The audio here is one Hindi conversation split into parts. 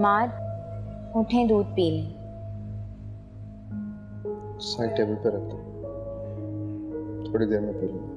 हमाद, उठें, दूध पी लें। साइड टेबल पे रख दो, थोड़ी देर में पी लूंगा।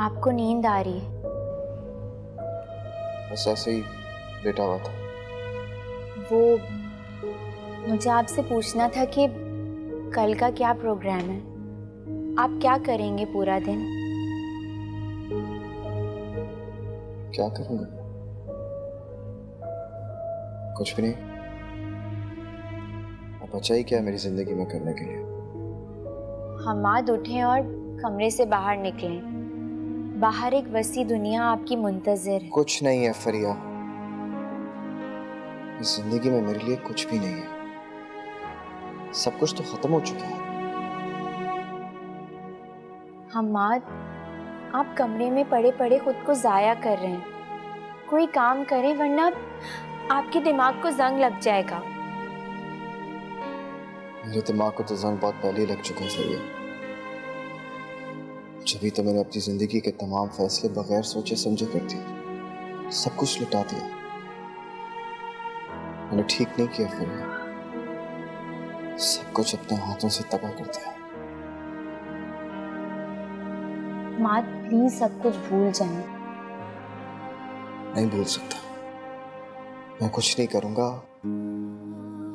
आपको नींद आ रही है? बस ऐसे ही लेटा हुआ था। वो मुझे आपसे पूछना था कि कल का क्या प्रोग्राम है? आप क्या करेंगे पूरा दिन? क्या करूंगा? कुछ भी नहीं। अब बचा ही क्या है मेरी जिंदगी में करने के लिए? हमाद, उठें और कमरे से बाहर निकलें। बाहर एक वसी दुनिया आपकी मुंतजिर है। कुछ नहीं है फरिया, इस जिंदगी में मेरे लिए कुछ भी नहीं है। सब कुछ तो खत्म हो चुका है। हमाद, आप कमरे में पड़े पड़े खुद को जाया कर रहे हैं। कोई काम करें वरना आपके दिमाग को जंग लग जाएगा। मेरे दिमाग को तो जंग बहुत पहले ही लग चुका है फरिया। जभी तो मैंने अपनी जिंदगी के तमाम फैसले बगैर सोचे समझे कर दिए, सब कुछ लुटा दिया। मैंने ठीक नहीं किया फरिया, सब कुछ अपने हाथों से तबाह कर दिया। मात, प्लीज सब कुछ भूल जाएं। नहीं भूल सकता। मैं कुछ नहीं करूंगा,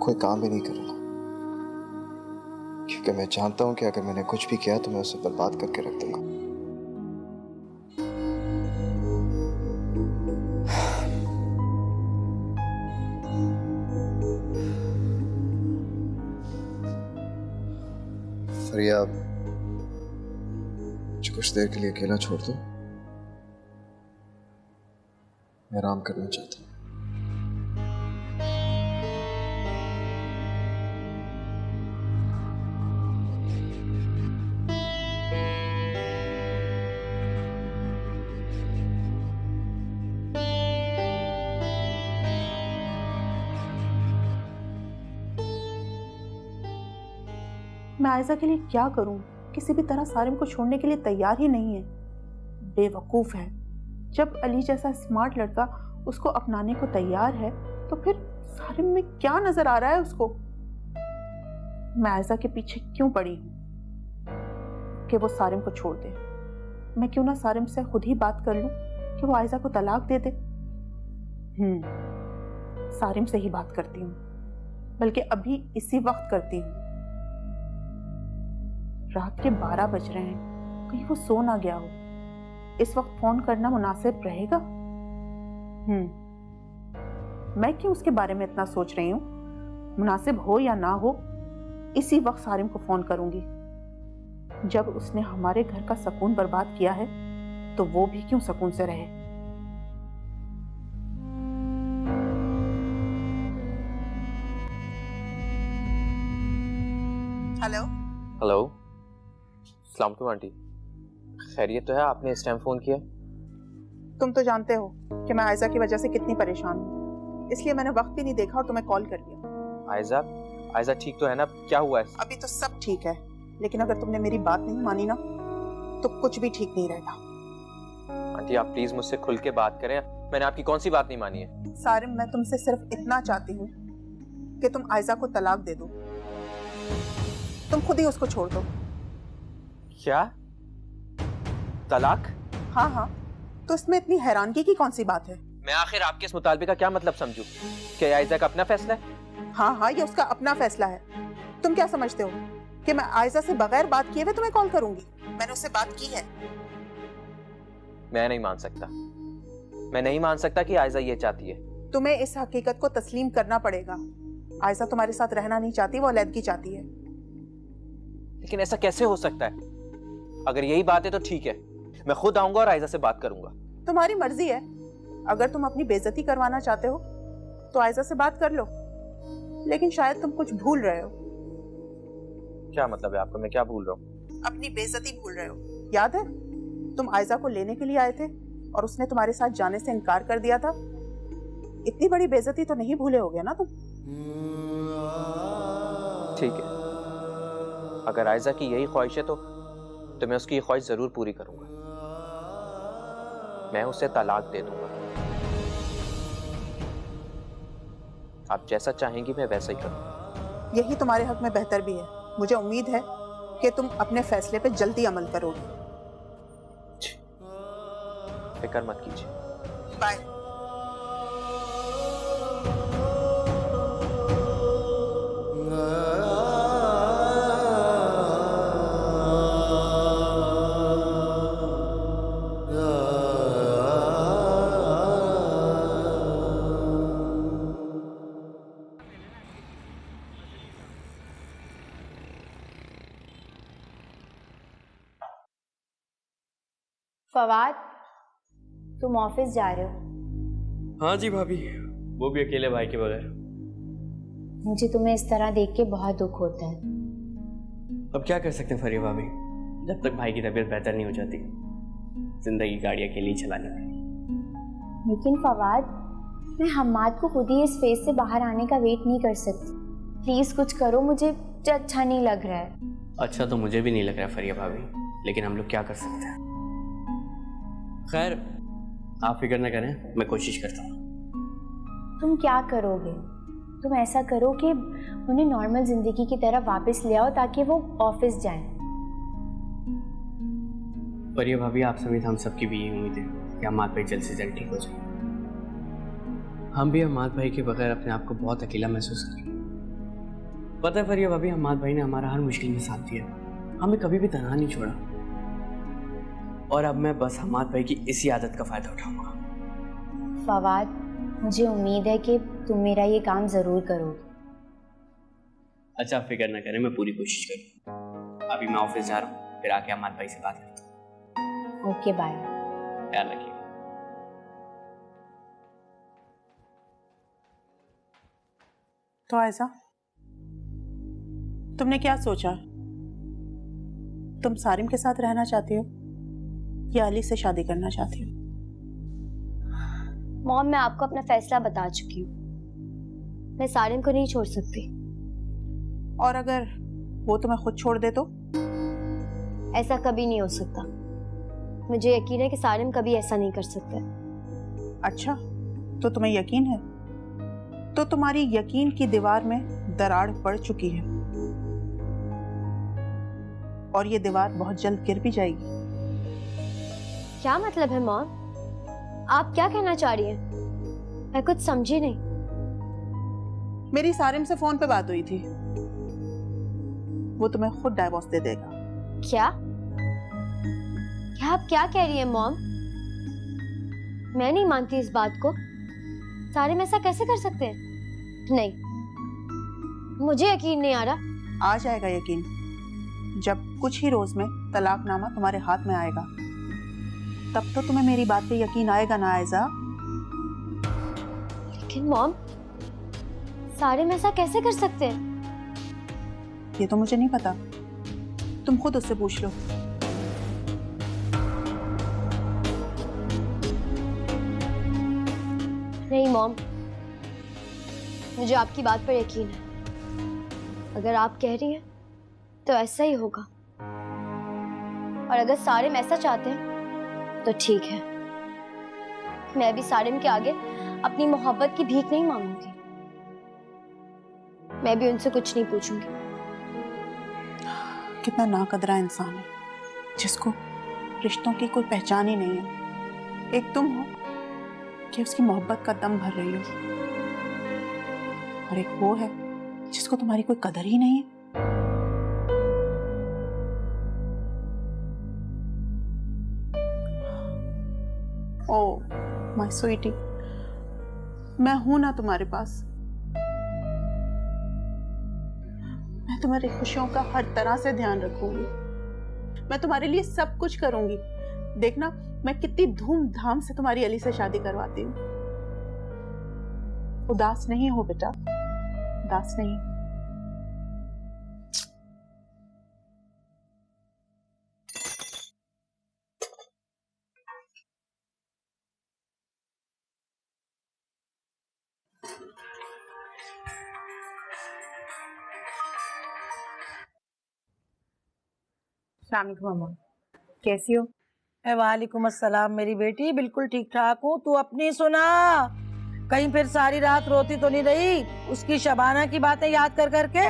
कोई काम भी नहीं करूंगा, क्योंकि मैं जानता हूं कि अगर मैंने कुछ भी किया तो मैं उसे बर्बाद करके रख दूंगा। फरिया, मुझे कुछ देर के लिए अकेला छोड़ दो, मैं आराम करना चाहता हूँ। मैं आयजा के लिए क्या करूं? किसी भी तरह सारिम को छोड़ने के लिए तैयार ही नहीं है। बेवकूफ है। जब अली जैसा स्मार्ट लड़का उसको अपनाने को तैयार है तो फिर सारिम में क्या नजर आ रहा है उसको? मैं आयजा के पीछे क्यों पड़ी हूं कि वो सारिम को छोड़ दे? मैं क्यों ना सारिम से खुद ही बात कर लूं कि वो आयजा को तलाक दे दे। सारिम से ही बात करती हूँ, बल्कि अभी इसी वक्त करती हूँ। रात के 12 बज रहे हैं, कहीं वो सो ना गया हो। इस वक्त फोन करना मुनासिब रहेगा? मैं क्यों उसके बारे में इतना सोच रही हूँ? मुनासिब हो या ना हो, इसी वक्त सारिम को फोन करूंगी। जब उसने हमारे घर का सुकून बर्बाद किया है तो वो भी क्यों सुकून से रहे। हेलो हेलो, अस्सलाम वालेकुम आंटी। खैरियत तो है? आपने इस टाइम फोन किया? तुम तो जानते हो कि मैं आयजा की वजह से कितनी परेशान हूँ, इसलिए मैंने वक्त भी नहीं देखा और तुम्हें कॉल कर लिया। आयजा ठीक तो है ना? क्या हुआ है? अभी तो सब ठीक है, लेकिन अगर तुमने मेरी बात नहीं मानी ना तो कुछ भी ठीक नहीं रहेगा। आंटी आप प्लीज मुझसे खुल के बात करें। मैंने आपकी कौन सी बात नहीं मानी है? सारिम, मैं तुमसे सिर्फ इतना चाहती हूँ कि तुम आयजा को तलाक दे दो। तुम खुद ही उसको छोड़ दो। क्या? तलाक? हाँ, तो इसमें इतनी हैरानगी की कौन सी बात है? मैं आखिर आपके इस मुतालबे का क्या मतलब समझूं? क्या आयजा का अपना फैसला है? हाँ, ये उसका अपना फैसला है। तुम क्या समझते हो कि मैं आयजा से बगैर बात किए हुए तुम्हें कॉल करूंगी? मैंने उससे बात की है। मैं नहीं मान सकता। मैं नहीं मान सकता कि आयजा ये चाहती है। तुम्हें इस हकीकत को तस्लीम करना पड़ेगा। आयजा तुम्हारे साथ रहना नहीं चाहती, वो अलहदगी चाहती है। लेकिन ऐसा कैसे हो सकता है? अगर यही बात है तो ठीक है, मैं खुद आऊंगा और आयजा से बात करूंगा। तुम्हारी मर्जी है। अगर तुम अपनी बेइज्जती करवाना चाहते हो तो आयजा से बात कर लो, लेकिन शायद तुम कुछ भूल रहे हो। क्या मतलब है आपका? मैं क्या भूल रहा हूँ? अपनी बेइज्जती भूल रहे हो। याद है तुम आयजा को लेने के लिए आए थे और उसने तुम्हारे साथ जाने से इनकार कर दिया था। इतनी बड़ी बेइज्जती तो नहीं भूले होगे ना तुम? ठीक है, अगर आयजा की यही ख्वाहिश है तो मैं उसकी ये ख्वाहिश जरूर पूरी करूंगा। मैं उसे तलाक दे दूंगा। आप जैसा चाहेंगी मैं वैसा ही करूंगा। यही तुम्हारे हक में बेहतर भी है। मुझे उम्मीद है कि तुम अपने फैसले पे जल्दी अमल करोगे। फिक्र मत कीजिए। बाय। फवाद, तुम ऑफिस जा रहे हो? हाँ जी भाभी, वो भी अकेले भाई के बगैर। मुझे तुम्हें इस तरह देख के बहुत दुख होता है। अब क्या कर सकते हैं फरिया भाभी, जब तक भाई की तबीयत बेहतर नहीं हो जाती जिंदगी गाड़ी अकेले ही चलानी पड़ेगी। लेकिन फवाद, मैं हम्माद को खुद ही इस फेज से बाहर आने का वेट नहीं कर सकती। प्लीज कुछ करो, मुझे अच्छा नहीं लग रहा है। अच्छा तो मुझे भी नहीं लग रहा फरिया भाभी, लेकिन हम लोग क्या कर सकते हैं। खैर आप फिक्र न करें, मैं कोशिश करता हूँ। तुम क्या करोगे? तुम ऐसा करो कि उन्हें नॉर्मल जिंदगी की तरह वापस ले आओ ताकि वो ऑफिस जाएं। फरिया भाभी, आप समेत हम सबकी भी यही उम्मीद है कि हम्माद भाई जल्द से जल्द ठीक हो जाए। हम भी हम्माद भाई के बगैर अपने आप को बहुत अकेला महसूस करें। पता है फरिया भाभी, हम्माद भाई ने हमारा हर मुश्किल में साथ दिया, हमें कभी भी तनहा नहीं छोड़ा। और अब मैं बस हम्माद भाई की इसी आदत का फायदा उठाऊंगा। फवाद, मुझे उम्मीद है कि तुम मेरा ये काम जरूर करोगे। अच्छा आप फिक्र न करें, मैं पूरी कोशिश करूँ। अभी मैं ऑफिस जा रहा हूँ, फिर आके हम्माद भाई से बात करता हूँ। Okay bye. ख्याल रखिए। तो आयजा, तुमने क्या सोचा? तुम सारिम के साथ रहना चाहती हो या अली से शादी करना चाहती हो? मॉम, मैं आपको अपना फैसला बता चुकी हूँ। मैं सारिम को नहीं छोड़ सकती। और अगर वो तुम्हें खुद छोड़ दे तो? ऐसा कभी नहीं हो सकता। मुझे यकीन है कि सारिम कभी ऐसा नहीं कर सकते। अच्छा, तो तुम्हें यकीन है? तो तुम्हारी यकीन की दीवार में दरार पड़ चुकी है और ये दीवार बहुत जल्द गिर भी जाएगी। क्या मतलब है मॉम? आप क्या कहना चाह रही हैं? मैं कुछ समझी नहीं। मेरी सारिम से फोन पे बात हुई थी, वो तुम्हें खुद डाइवोर्स दे देगा। क्या आप क्या कह रही हैं मॉम? मैं नहीं मानती इस बात को। सारिम ऐसा कैसे कर सकते हैं? नहीं, मुझे यकीन नहीं आ रहा। आ जाएगा यकीन जब कुछ ही रोज में तलाकनामा तुम्हारे हाथ में आएगा। तब तो तुम्हें मेरी बात पे यकीन आएगा ना आयजा? लेकिन मॉम, सारिम ऐसा कैसे कर सकते हैं? ये तो मुझे नहीं पता, तुम खुद उससे पूछ लो। नहीं मॉम, मुझे आपकी बात पर यकीन है। अगर आप कह रही हैं तो ऐसा ही होगा। और अगर सारिम ऐसा चाहते हैं तो ठीक है। मैं भी सारिम के आगे अपनी मोहब्बत की भीख नहीं मांगूंगी। मैं भी उनसे कुछ नहीं पूछूंगी। कितना नाकदरा इंसान है जिसको रिश्तों की कोई पहचान ही नहीं है। एक तुम हो कि उसकी मोहब्बत का दम भर रही हो, और एक वो है जिसको तुम्हारी कोई कदर ही नहीं है। ओ माय स्वीटी, मैं हूं ना तुम्हारे पास। मैं तुम्हारी खुशियों का हर तरह से ध्यान रखूंगी। मैं तुम्हारे लिए सब कुछ करूंगी। देखना मैं कितनी धूमधाम से तुम्हारी अली से शादी करवाती हूँ। उदास नहीं हो बेटा, उदास नहीं। अस्सलाम वालेकुम अम्मा, कैसी हो? वालेकुम अस्सलाम मेरी बेटी, बिल्कुल ठीक ठाक हूँ। तू अपनी सुना, कहीं फिर सारी रात रोती तो नहीं रही उसकी शबाना की बातें याद कर करके?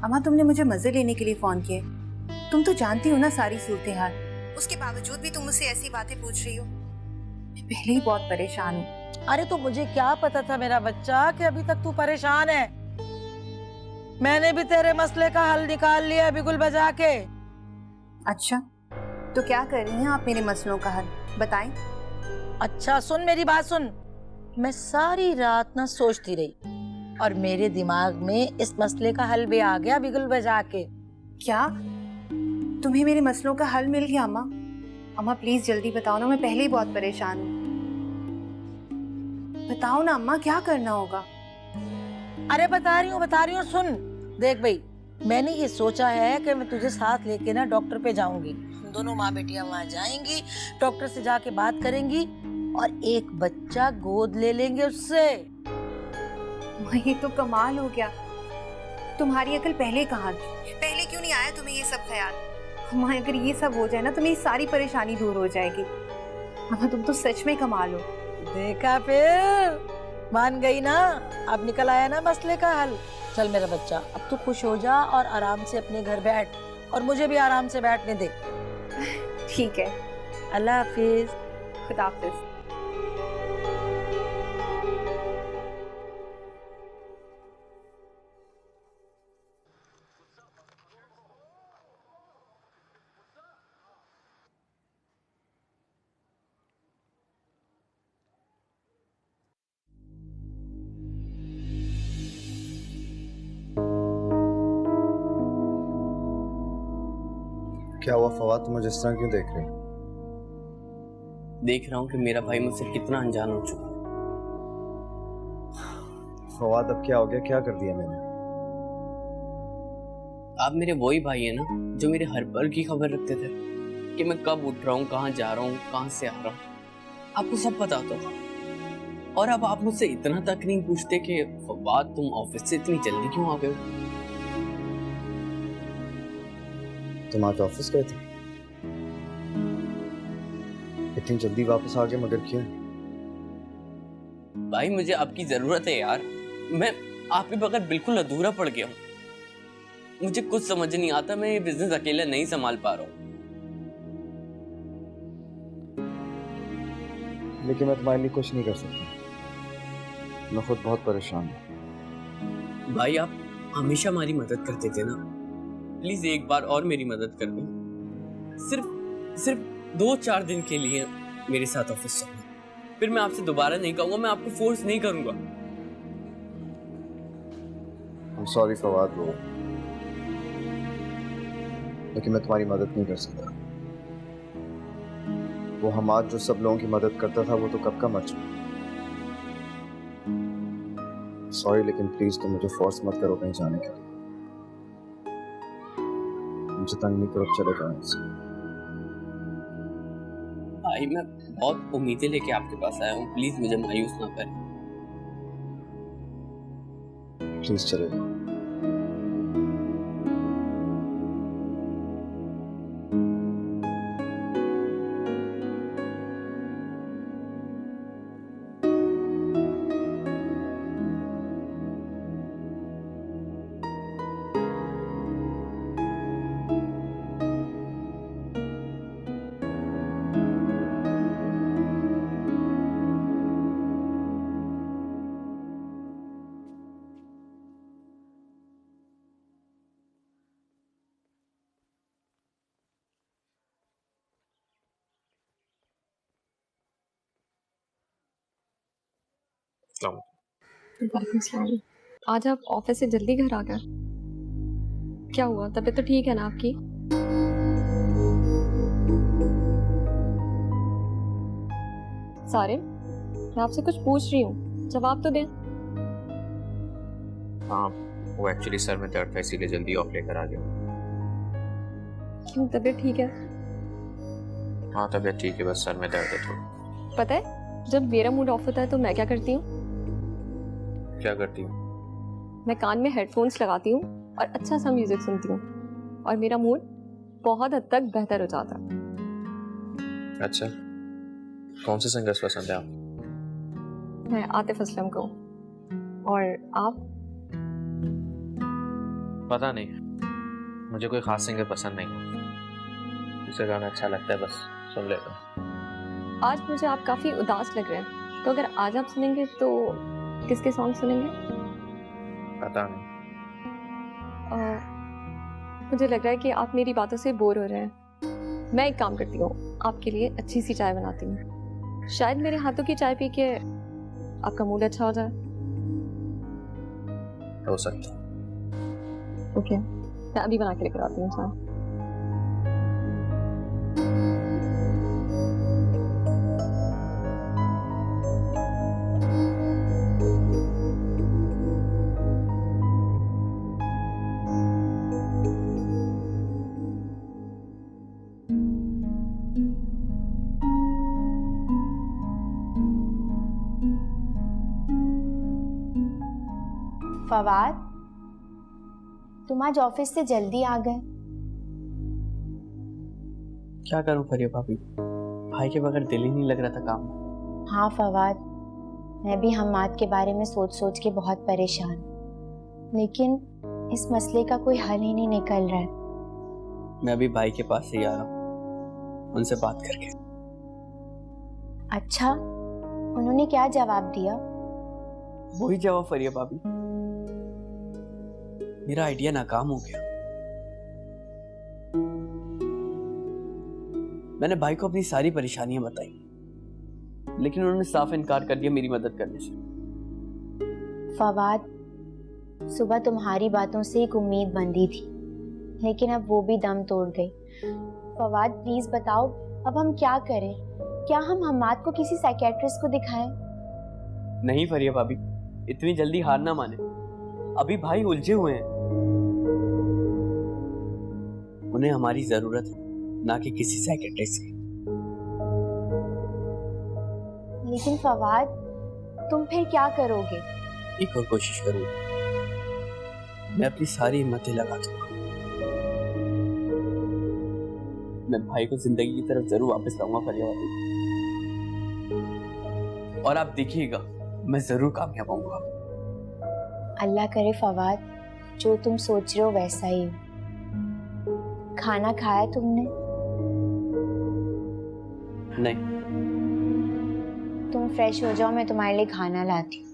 अम्मा तुमने मुझे मजे लेने के लिए फोन किए। तुम तो जानती हो ना सारी सूरत हाल, उसके बावजूद भी तुम मुझसे ऐसी बातें पूछ रही हो। मैं पहले ही बहुत परेशान हूँ। अरे तो मुझे क्या पता था मेरा बच्चा कि अभी तक तू परेशान है। मैंने भी तेरे मसले का हल निकाल लिया बिगुल बजा के। अच्छा तो क्या कर रही हैं आप मेरे मसलों का हल बताएं? अच्छा सुन मेरी बात सुन, मैं सारी रात ना सोचती रही और मेरे दिमाग में इस मसले का हल भी आ गया बिगुल बजा के। क्या तुम्हें मेरे मसलों का हल मिल गया? अम्मा अम्मा प्लीज जल्दी बताओ ना, मैं पहले ही बहुत परेशान हूँ। बताओ ना अम्मा क्या करना होगा? अरे बता रही हूँ सुन। देख भाई, मैंने ये सोचा है कि मैं तुझे साथ लेके ना डॉक्टर पे जाऊंगी। दोनों माँ बेटियां वहां जाएंगी, डॉक्टर से जाके बात करेंगी और एक बच्चा गोद ले लेंगे उससे। ये तो कमाल हो गया। तुम्हारी अकल पहले कहाँ थी? पहले क्यों नहीं आया तुम्हें ये सब ख्याल? अम्मा अगर ये सब हो जाए ना तो मेरी सारी परेशानी दूर हो जाएगी। अम्मा तुम तो सच में कमाल हो। देखा फिर, मान गई ना? अब निकल आया ना मसले का हल। चल मेरा बच्चा, अब तू खुश हो जा और आराम से अपने घर बैठ और मुझे भी आराम से बैठने दे। ठीक है, अल्लाह हाफिज। खुदा हाफिज। क्या हुआ फवाद, तुम मुझे इस तरह क्यों देख रही? देख रहा हूँ कि मेरा भाई मुझसे कितना अनजान हो चुका है। फवाद अब क्या हो गया, क्या कर दिया मैंने? आप मेरे वही भाई है ना जो मेरे हर पल की खबर रखते थे कि मैं कब उठ रहा हूँ, कहाँ जा रहा हूँ, कहाँ से आ रहा हूँ। आपको सब पता होता था और अब आप मुझसे इतना तक नहीं पूछते कि फवाद तुम ऑफिस से इतनी जल्दी क्यों आ गए हो? तुम आज ऑफिस गए थे? इतनी जल्दी वापस आ गए, मगर क्यों? भाई मुझे आपकी जरूरत है यार, मैं आपके बगैर बिल्कुल अधूरा पड़ गया हूँ। मुझे कुछ समझ नहीं आता, मैं ये बिजनेस अकेला नहीं संभाल पा रहा हूँ। लेकिन मैं तुम्हारे लिए कुछ नहीं कर सकता, मैं खुद बहुत परेशान हूँ। भाई आप हमेशा हमारी मदद करते थे ना, प्लीज एक बार और मेरी मदद कर दो। सिर्फ 2-4 दिन के लिए मेरे साथ ऑफिस चलना, फिर मैं आपसे दोबारा नहीं कहूंगा, मैं आपको फोर्स नहीं करूंगा। I'm sorry फवाद, लेकिन मैं तुम्हारी मदद नहीं कर सकता। वो हमाद जो सब लोगों की मदद करता था वो तो कब का मर चुका। सॉरी, लेकिन प्लीज तुम मुझे फोर्स मत करो कहीं जाने के लिए। मुझे तंग नहीं करो, चले जाओ इनसे। भाई मैं बहुत उम्मीदें लेके आपके पास आया हूँ, प्लीज मुझे मायूस ना करें। प्लीज चले जाओ। वालेकुम सलाम। आज आप ऑफिस से जल्दी घर आ गए, क्या हुआ? तबीयत तो ठीक है ना आपकी? सारे, मैं आपसे कुछ पूछ रही हूँ, जवाब तो दें। हाँ, वो एक्चुअली सर में दर्द था इसीलिए जल्दी ऑफ लेकर आ गया। क्यों, तबीयत ठीक है? हाँ तबीयत ठीक है, बस सर में दर्द है थोड़ा। पता है, जब मेरा मूड ऑफ होता है तो मैं क्या करती हूँ? क्या करती हूँ? मैं कान में हेडफोन्स लगाती हूँ और अच्छा सा म्यूजिक सुनती हूँ और मेरा मूड बहुत हद तक बेहतर हो जाता है। अच्छा, कौन से सिंगर्स पसंद है आप? मैं आतिफ असलम को। और आप? पता नहीं, मुझे कोई खास सिंगर पसंद नहीं। जिसे गाना अच्छा लगता है बस सुन लेता हूँ। आज मुझे आप काफ़ी उदास लग रहे हैं, तो अगर आज आप सुनेंगे तो किसके सॉन्ग सुनेंगे? पता नहीं। मुझे लग रहा है कि आप मेरी बातों से बोर हो रहे हैं। मैं एक काम करती हूँ, आपके लिए अच्छी सी चाय बनाती हूँ। शायद मेरे हाथों की चाय पी के आपका मूड अच्छा हो जाए। हो सकता है। ओके, मैं अभी बना के लेकर आती हूँ चाय। फवाद, तुम आज ऑफिस से जल्दी आ गए। क्या करूं फरिया भाभी, भाई के बगैर दिल ही नहीं लग रहा था काम में। हाँ फवाद, मैं भी हम्माद के बारे में सोच सोच के बहुत परेशान, लेकिन इस मसले का कोई हल ही नहीं निकल रहा है। मैं अभी भाई के पास ही आ रहा हूँ, उनसे बात करके। अच्छा, उन्होंने क्या जवाब दिया? वही जवाब फरिया भाभी, मेरा आइडिया नाकाम हो गया। मैंने भाई को अपनी सारी परेशानियां बताई, लेकिन उन्होंने साफ इनकार कर दिया मेरी मदद करने से। फवाद, सुबह तुम्हारी बातों से एक उम्मीद बंधी थी, लेकिन अब वो भी दम तोड़ गई। फवाद प्लीज बताओ, अब हम क्या करें? क्या हम हम्माद को किसी साइकियाट्रिस्ट को दिखाएं? नहीं फरिया भाभी, इतनी जल्दी हार ना माने। अभी भाई उलझे हुए हैं, उन्हें हमारी जरूरत है, ना कि किसी साइकियाट्रिस्ट की। लेकिन फवाद, तुम फिर क्या करोगे? एक और कोशिश करूंगा, मैं अपनी सारी हिम्मतें लगा दूंगा। मैं भाई को जिंदगी की तरफ जरूर वापस लाऊंगा फरिया भाभी, और आप देखिएगा मैं जरूर कामयाब होऊंगा। अल्लाह करे फवाद, जो तुम सोच रहे हो वैसा ही हो। खाना खाया तुमने? नहीं। तुम फ्रेश हो जाओ, मैं तुम्हारे लिए खाना लाती हूँ।